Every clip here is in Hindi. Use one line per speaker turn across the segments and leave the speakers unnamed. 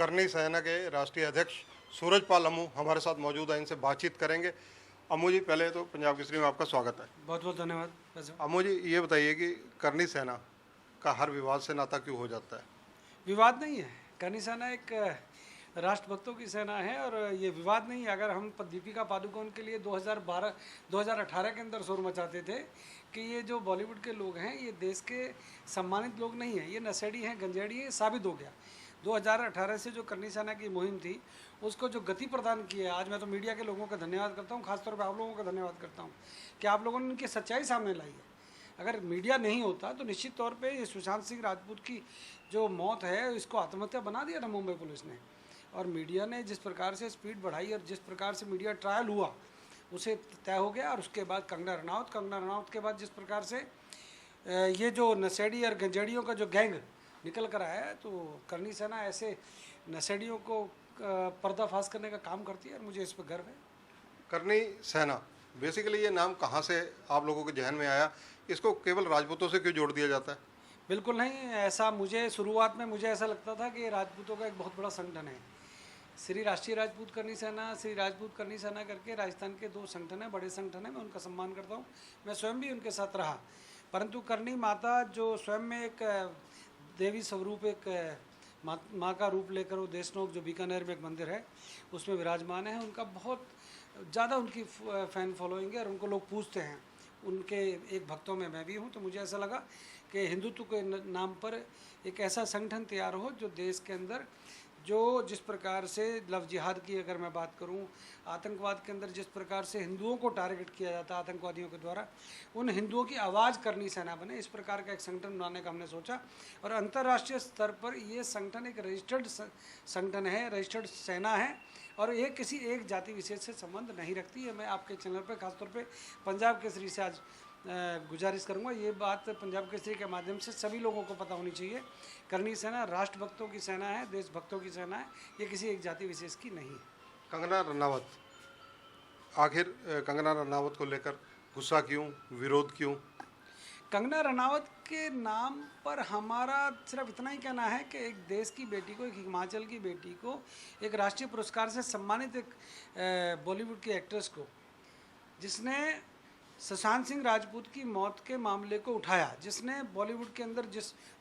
करनी सेना के राष्ट्रीय अध्यक्ष सूरजपाल अमू हमारे साथ मौजूद है, इनसे बातचीत करेंगे। अमू जी, पहले तो पंजाब केसरी में आपका स्वागत है।
बहुत बहुत धन्यवाद।
अमू जी, ये बताइए कि करनी सेना का हर विवाद से नाता क्यों हो जाता है?
विवाद नहीं है, करनी सेना एक राष्ट्रभक्तों की सेना है और ये विवाद नहीं है। अगर हम दीपिका पादुकोण के लिए 2018 के अंदर शोर मचाते थे कि ये जो बॉलीवुड के लोग हैं ये देश के सम्मानित लोग नहीं हैं, ये नशेड़ी हैं, गंजेड़ी हैं, साबित हो गया। 2018 से जो करनी सेना की मुहिम थी उसको जो गति प्रदान की है, आज मैं तो मीडिया के लोगों का धन्यवाद करता हूँ, खासतौर पर आप लोगों का धन्यवाद करता हूँ कि आप लोगों ने उनकी सच्चाई सामने लाई है। अगर मीडिया नहीं होता तो निश्चित तौर पे ये सुशांत सिंह राजपूत की जो मौत है इसको आत्महत्या बना दिया था मुंबई पुलिस ने। और मीडिया ने जिस प्रकार से स्पीड बढ़ाई और जिस प्रकार से मीडिया ट्रायल हुआ उसे तय हो गया। और उसके बाद कंगना रनावत के बाद जिस प्रकार से ये जो नशेड़ी और गंजेड़ियों का जो गैंग निकल कर आया है, तो करनी सेना ऐसे नशेड़ियों को पर्दाफाश करने का काम करती है और मुझे इस पर गर्व है।
करनी सेना, बेसिकली ये नाम कहाँ से आप लोगों के जहन में आया? इसको केवल राजपूतों से क्यों जोड़ दिया जाता है?
बिल्कुल नहीं, ऐसा मुझे शुरुआत में ऐसा लगता था कि राजपूतों का एक बहुत बड़ा संगठन है। श्री राष्ट्रीय राजपूत करनी सेना, श्री राजपूत करनी सेना करके राजस्थान के दो संगठन हैं, बड़े संगठन हैं, मैं उनका सम्मान करता हूँ, मैं स्वयं भी उनके साथ रहा। परंतु करनी माता जो स्वयं में एक देवी स्वरूप, एक माँ का रूप लेकर वो देशनोक जो बीकानेर में एक मंदिर है उसमें विराजमान है, उनका बहुत ज़्यादा उनकी फ़ैन फॉलोइंग है और उनको लोग पूछते हैं। उनके एक भक्तों में मैं भी हूँ। तो मुझे ऐसा लगा कि हिंदुत्व के नाम पर एक ऐसा संगठन तैयार हो जो देश के अंदर जो जिस प्रकार से लव जिहाद की अगर मैं बात करूं, आतंकवाद के अंदर जिस प्रकार से हिंदुओं को टारगेट किया जाता है आतंकवादियों के द्वारा, उन हिंदुओं की आवाज़ करनी सेना बने, इस प्रकार का एक संगठन बनाने का हमने सोचा। और अंतर्राष्ट्रीय स्तर पर ये संगठन एक रजिस्टर्ड संगठन है, रजिस्टर्ड सेना है और ये किसी एक जाति विशेष से संबंध नहीं रखती है। मैं आपके चैनल पर खासतौर पर पंजाब केसरी से आज गुजारिश करूंगा, ये बात पंजाब केसरी के माध्यम से सभी लोगों को पता होनी चाहिए। करनी सेना राष्ट्रभक्तों की सेना है, देशभक्तों की सेना है, ये किसी एक जाति विशेष की नहीं है।
कंगना रनावत, आखिर कंगना रनावत को लेकर गुस्सा क्यों, विरोध क्यों?
कंगना रनावत के नाम पर हमारा सिर्फ इतना ही कहना है कि एक देश की बेटी को, एक हिमाचल की बेटी को एक राष्ट्रीय पुरस्कार से सम्मानित एक बॉलीवुड की एक्ट्रेस को, जिसने सुशांत सिंह राजपूत की मौत के मामले को उठाया, जिसने बॉलीवुड के अंदर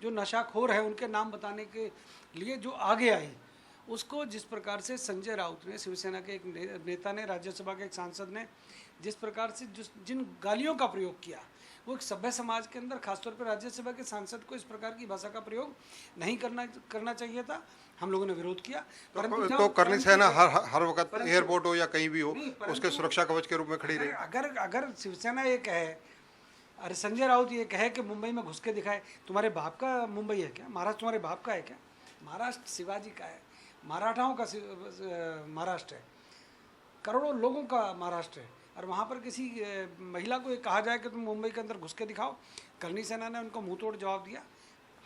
जो नशाखोर है उनके नाम बताने के लिए जो आगे आई, उसको जिस प्रकार से संजय राउत ने, शिवसेना के एक नेता ने, राज्यसभा के एक सांसद ने जिस प्रकार से जिन गालियों का प्रयोग किया, वो एक सभ्य समाज के अंदर खासतौर पर राज्यसभा के सांसद को इस प्रकार की भाषा का प्रयोग नहीं करना चाहिए था। हम लोगों ने विरोध किया।
तो करनी सेना हर वक्त एयरपोर्ट हो या कहीं भी हो उसके सुरक्षा कवच के रूप में खड़ी रही।
अगर शिवसेना ये कहे, अरे संजय राउत ये कहे कि मुंबई में घुस के दिखाए, तुम्हारे बाप का मुंबई है क्या? महाराष्ट्र तुम्हारे बाप का है क्या? महाराष्ट्र शिवाजी का है, मराठाओं का महाराष्ट्र है, करोड़ों लोगों का महाराष्ट्र है। और वहाँ पर किसी महिला को ये कहा जाए कि तुम मुंबई के अंदर घुस के दिखाओ, करनी सेना ने उनको मुंह तोड़ जवाब दिया।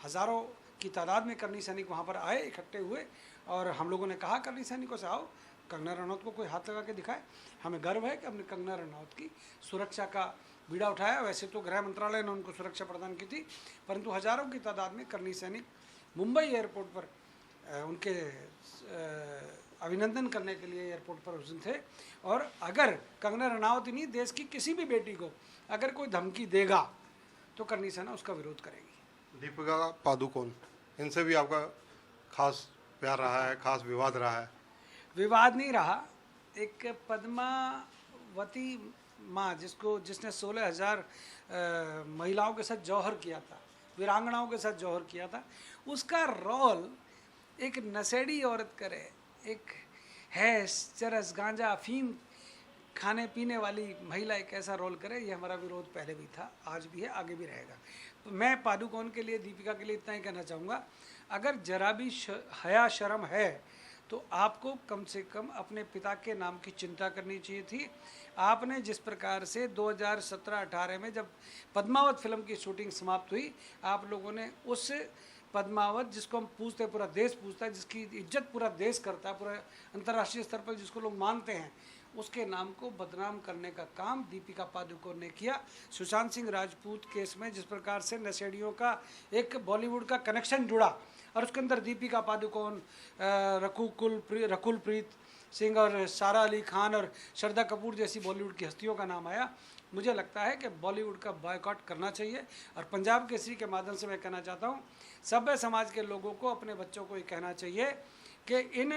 हज़ारों की तादाद में करनी सैनिक वहाँ पर आए, इकट्ठे हुए और हम लोगों ने कहा करनी सैनिकों से, आओ कंगना रनावत को कोई हाथ लगा के दिखाए। हमें गर्व है कि हमने कंगना रनावत की सुरक्षा का बीड़ा उठाया। वैसे तो गृह मंत्रालय ने उनको सुरक्षा प्रदान की थी, परंतु हज़ारों की तादाद में करनी सैनिक मुंबई एयरपोर्ट पर उनके अभिनंदन करने के लिए एयरपोर्ट पर उस दिन थे। और अगर कंगना रनावत नहीं, देश की किसी भी बेटी को अगर कोई धमकी देगा तो करनी सेना उसका विरोध करेगी।
दीपिका पादुकोण, इनसे भी आपका खास प्यार रहा है, खास विवाद रहा है?
विवाद नहीं रहा। एक पद्मावती माँ जिसने 16,000 महिलाओं के साथ जौहर किया था, वीरांगनाओं के साथ जौहर किया था, उसका रोल एक नशेड़ी औरत करे, एक हैश, चरस, गांजा, अफीम खाने पीने वाली महिला एक ऐसा रोल करे, ये हमारा विरोध पहले भी था, आज भी है, आगे भी रहेगा। तो मैं पादुकोण के लिए, दीपिका के लिए इतना ही कहना चाहूँगा, अगर जरा भी हया शर्म है तो आपको कम से कम अपने पिता के नाम की चिंता करनी चाहिए थी। आपने जिस प्रकार से 2017-18 में जब पद्मावत फिल्म की शूटिंग समाप्त हुई, आप लोगों ने उस पद्मावत जिसको हम पूछते, पूरा देश पूछता है, जिसकी इज्जत पूरा देश करता है, पूरा अंतर्राष्ट्रीय स्तर पर जिसको लोग मानते हैं, उसके नाम को बदनाम करने का काम दीपिका पादुकोण ने किया। सुशांत सिंह राजपूत केस में जिस प्रकार से नशेड़ियों का एक बॉलीवुड का कनेक्शन जुड़ा, और उसके अंदर दीपिका पादुकोण, रकुल प्रीत सिंह और सारा अली खान और श्रद्धा कपूर जैसी बॉलीवुड की हस्तियों का नाम आया। मुझे लगता है कि बॉलीवुड का बॉयकॉट करना चाहिए। और पंजाब केसरी के माध्यम से मैं कहना चाहता हूँ सभ्य समाज के लोगों को, अपने बच्चों को ये कहना चाहिए कि इन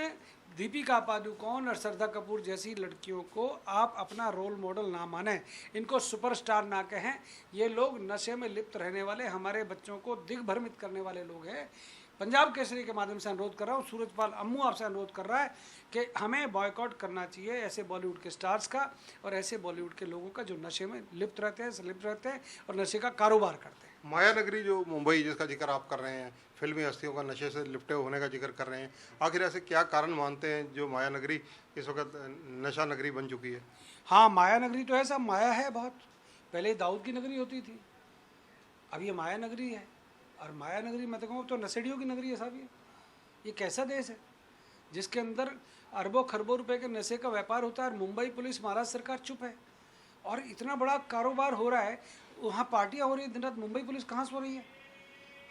दीपिका पादुकोण और श्रद्धा कपूर जैसी लड़कियों को आप अपना रोल मॉडल ना मानें, इनको सुपरस्टार ना कहें। ये लोग नशे में लिप्त रहने वाले, हमारे बच्चों को दिग्भ्रमित करने वाले लोग हैं। पंजाब केसरी के माध्यम से अनुरोध कर रहा हूँ, सूरजपाल अम्मू आपसे अनुरोध कर रहा है कि हमें बॉयकॉट करना चाहिए ऐसे बॉलीवुड के स्टार्स का और ऐसे बॉलीवुड के लोगों का जो नशे में लिप्त रहते हैं और नशे का कारोबार करते हैं।
माया नगरी जो मुंबई जिसका जिक्र आप कर रहे हैं, फिल्मी हस्तियों का नशे से लिपटे होने का जिक्र कर रहे हैं, आखिर ऐसे क्या कारण मानते हैं जो माया नगरी इस वक्त नशा नगरी बन चुकी है?
हाँ, माया नगरी तो है सब, माया है बहुत। पहले दाऊद की नगरी होती थी, अब ये माया नगरी है। और माया नगरी मैं तो कहूँ तो नशेड़ियों की नगरी है साहब। ये कैसा देश है जिसके अंदर अरबों खरबों रुपए के नशे का व्यापार होता है और मुंबई पुलिस, महाराष्ट्र सरकार चुप है। और इतना बड़ा कारोबार हो रहा है, वहाँ पार्टियाँ हो रही है दिन रात, मुंबई पुलिस कहाँ सो रही है?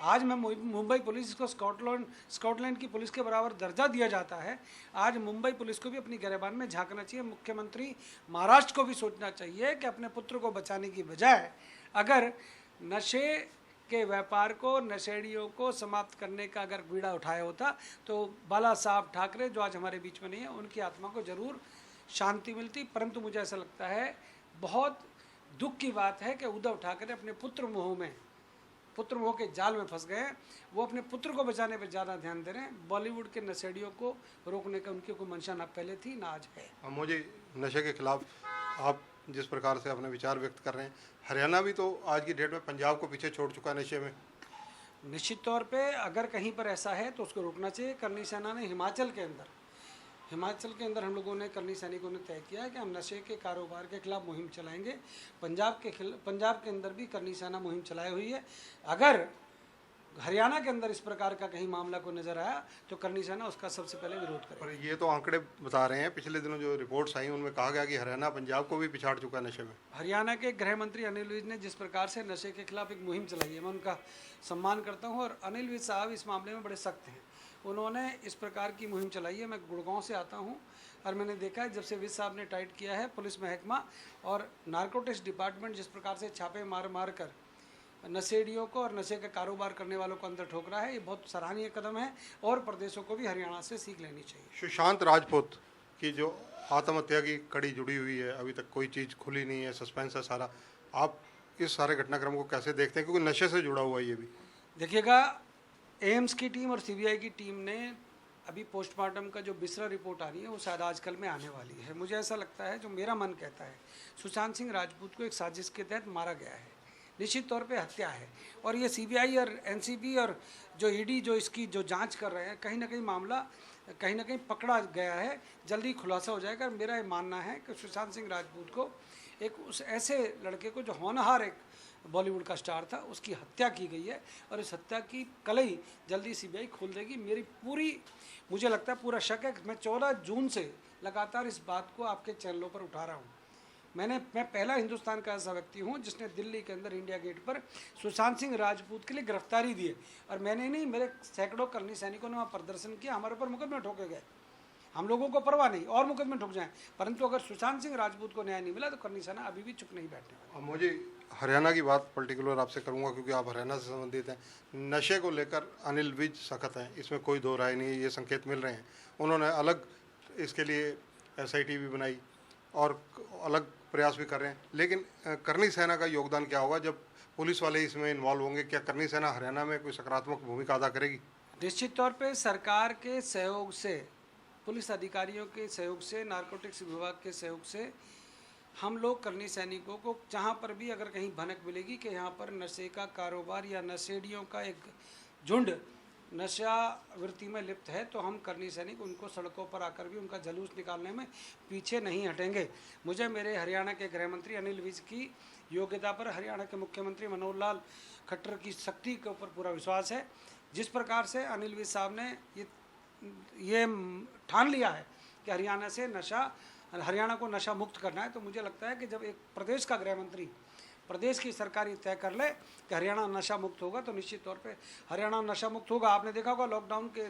आज मैं मुंबई पुलिस को स्कॉटलैंड की पुलिस के बराबर दर्जा दिया जाता है। आज मुंबई पुलिस को भी अपनी गिरबान में झांकना चाहिए। मुख्यमंत्री महाराष्ट्र को भी सोचना चाहिए कि अपने पुत्र को बचाने की बजाय अगर नशे के व्यापार को, नशेड़ियों को समाप्त करने का अगर बीड़ा उठाया होता तो बाला साहब ठाकरे जो आज हमारे बीच में नहीं है, उनकी आत्मा को जरूर शांति मिलती। परंतु मुझे ऐसा लगता है बहुत दुख की बात है कि उद्धव ठाकरे अपने पुत्र मोह के जाल में फंस गए हैं। वो अपने पुत्र को बचाने पर ज़्यादा ध्यान दे रहे हैं। बॉलीवुड के नशेड़ियों को रोकने का उनकी कोई मंशा ना पहले थी ना आज है।
मुझे नशे के खिलाफ आप जिस प्रकार से अपने विचार व्यक्त कर रहे हैं, हरियाणा भी तो आज की डेट में पंजाब को पीछे छोड़ चुका है नशे में।
निश्चित तौर पे अगर कहीं पर ऐसा है तो उसको रोकना चाहिए। करनी सेना ने हिमाचल के अंदर हम लोगों ने, करनी सैनिकों ने तय किया है कि हम नशे के कारोबार के खिलाफ मुहिम चलाएंगे। पंजाब के अंदर भी करनी सेना मुहिम चलाई हुई है। अगर हरियाणा के अंदर इस प्रकार का कहीं मामला को नजर आया तो करनी सेना उसका सबसे पहले विरोध करेगी।
पर ये तो आंकड़े बता रहे हैं, पिछले दिनों जो रिपोर्ट्स आई उनमें कहा गया कि हरियाणा पंजाब को भी पिछाड़ चुका है नशे में।
हरियाणा के गृह मंत्री अनिल विज ने जिस प्रकार से नशे के खिलाफ एक मुहिम चलाई है, मैं उनका सम्मान करता हूँ। और अनिल विज साहब इस मामले में बड़े सख्त हैं। उन्होंने इस प्रकार की मुहिम चलाई है। मैं गुड़गांव से आता हूँ और मैंने देखा है जब से विज साहब ने टाइट किया है, पुलिस महकमा और नारकोटिक्स डिपार्टमेंट जिस प्रकार से छापे मार कर नशेड़ियों को और नशे का कारोबार करने वालों को अंदर ठोक रहा है, ये बहुत सराहनीय कदम है और प्रदेशों को भी हरियाणा से सीख लेनी चाहिए।
सुशांत राजपूत की जो आत्महत्या की कड़ी जुड़ी हुई है, अभी तक कोई चीज़ खुली नहीं है, सस्पेंस है सारा। आप इस सारे घटनाक्रम को कैसे देखते हैं, क्योंकि नशे से जुड़ा हुआ है ये भी?
देखिएगा, एम्स की टीम और सीबीआई की टीम ने अभी पोस्टमार्टम का जो बिसरा रिपोर्ट आ रही है वो शायद आजकल में आने वाली है। मुझे ऐसा लगता है, जो मेरा मन कहता है, सुशांत सिंह राजपूत को एक साजिश के तहत मारा गया है, निश्चित तौर पे हत्या है। और ये सीबीआई और एनसीबी और जो ईडी जो इसकी जो जांच कर रहे हैं, कहीं ना कहीं मामला कहीं ना कहीं पकड़ा गया है, जल्दी खुलासा हो जाएगा। मेरा ये मानना है कि सुशांत सिंह राजपूत को, एक उस ऐसे लड़के को जो होनहार एक बॉलीवुड का स्टार था, उसकी हत्या की गई है और इस हत्या की कलई जल्दी सीबीआई खोल देगी। मुझे लगता है पूरा शक है। मैं 14 जून से लगातार इस बात को आपके चैनलों पर उठा रहा हूँ। मैं पहला हिंदुस्तान का ऐसा व्यक्ति हूँ जिसने दिल्ली के अंदर इंडिया गेट पर सुशांत सिंह राजपूत के लिए गिरफ्तारी दी है। और मैंने नहीं, मेरे सैकड़ों करनी सैनिकों ने वहाँ प्रदर्शन किया, हमारे ऊपर मुकदमे ठोके गए। हम लोगों को परवाह नहीं और मुकदमे ठोक जाएं, परंतु अगर सुशांत सिंह राजपूत को न्याय नहीं मिला तो करनी सेना अभी भी चुप नहीं बैठने वाली।
अब मुझे हरियाणा की बात पर्टिकुलर आपसे करूंगा क्योंकि आप हरियाणा से संबंधित हैं। नशे को लेकर अनिल विज सख्त हैं, इसमें कोई दो राय नहीं है, ये संकेत मिल रहे हैं। उन्होंने अलग इसके लिए एसआईटी भी बनाई और अलग प्रयास भी कर रहे हैं। लेकिन करनी सेना का योगदान क्या होगा जब पुलिस वाले इसमें इन्वॉल्व होंगे? क्या करनी सेना हरियाणा में कोई सकारात्मक भूमिका अदा करेगी?
निश्चित तौर पे सरकार के सहयोग से, पुलिस अधिकारियों के सहयोग से, नारकोटिक्स विभाग के सहयोग से हम लोग करनी सैनिकों को जहाँ पर भी अगर कहीं भनक मिलेगी कि यहाँ पर नशे का कारोबार या नशेड़ियों का एक झुंड नशा वृत्ति में लिप्त है, तो हम करनी सैनिक उनको सड़कों पर आकर भी उनका जुलूस निकालने में पीछे नहीं हटेंगे। मुझे मेरे हरियाणा के गृह मंत्री अनिल विज की योग्यता पर, हरियाणा के मुख्यमंत्री मनोहर लाल खट्टर की शक्ति के ऊपर पूरा विश्वास है। जिस प्रकार से अनिल विज साहब ने ये ठान लिया है कि हरियाणा को नशा मुक्त करना है, तो मुझे लगता है कि जब एक प्रदेश का गृह मंत्री प्रदेश की सरकार ये तय कर ले कि हरियाणा नशा मुक्त होगा तो निश्चित तौर पे हरियाणा नशा मुक्त होगा। आपने देखा होगा लॉकडाउन के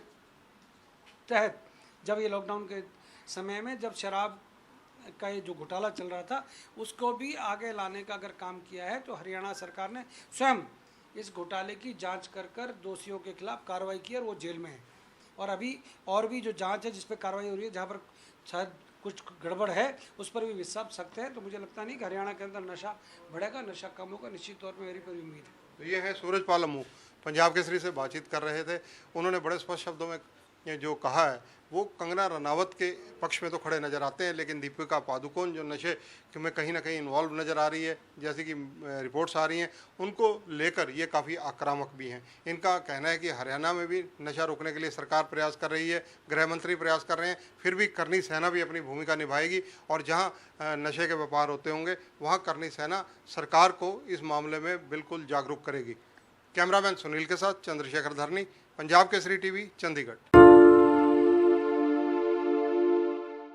तहत, जब ये लॉकडाउन के समय में जब शराब का ये जो घोटाला चल रहा था उसको भी आगे लाने का अगर काम किया है तो हरियाणा सरकार ने स्वयं इस घोटाले की जांच कर दोषियों के खिलाफ कार्रवाई की और वो जेल में है। और अभी और भी जो जांच है जिस पर कार्रवाई हो रही है, जहाँ पर शायद कुछ गड़बड़ है उस पर भी विस्तार सकते हैं। तो मुझे लगता नहीं कि हरियाणा के अंदर नशा बढ़ेगा, नशा कम होगा, निश्चित तौर पर मेरी पूरी उम्मीद है।
तो ये है सूरजपाल अमू, पंजाब केसरी से बातचीत कर रहे थे। उन्होंने बड़े स्पष्ट शब्दों में ये जो कहा है वो कंगना रनावत के पक्ष में तो खड़े नज़र आते हैं, लेकिन दीपिका पादुकोण जो नशे में कहीं ना कहीं इन्वॉल्व नज़र आ रही है, जैसे कि रिपोर्ट्स आ रही हैं, उनको लेकर ये काफ़ी आक्रामक भी हैं। इनका कहना है कि हरियाणा में भी नशा रोकने के लिए सरकार प्रयास कर रही है, गृह मंत्री प्रयास कर रहे हैं, फिर भी करनी सेना भी अपनी भूमिका निभाएगी और जहाँ नशे के व्यापार होते होंगे वहाँ करनी सेना सरकार को इस मामले में बिल्कुल जागरूक करेगी। कैमरामैन सुनील के साथ चंद्रशेखर धरनी, पंजाब केसरी टीवी, चंडीगढ़।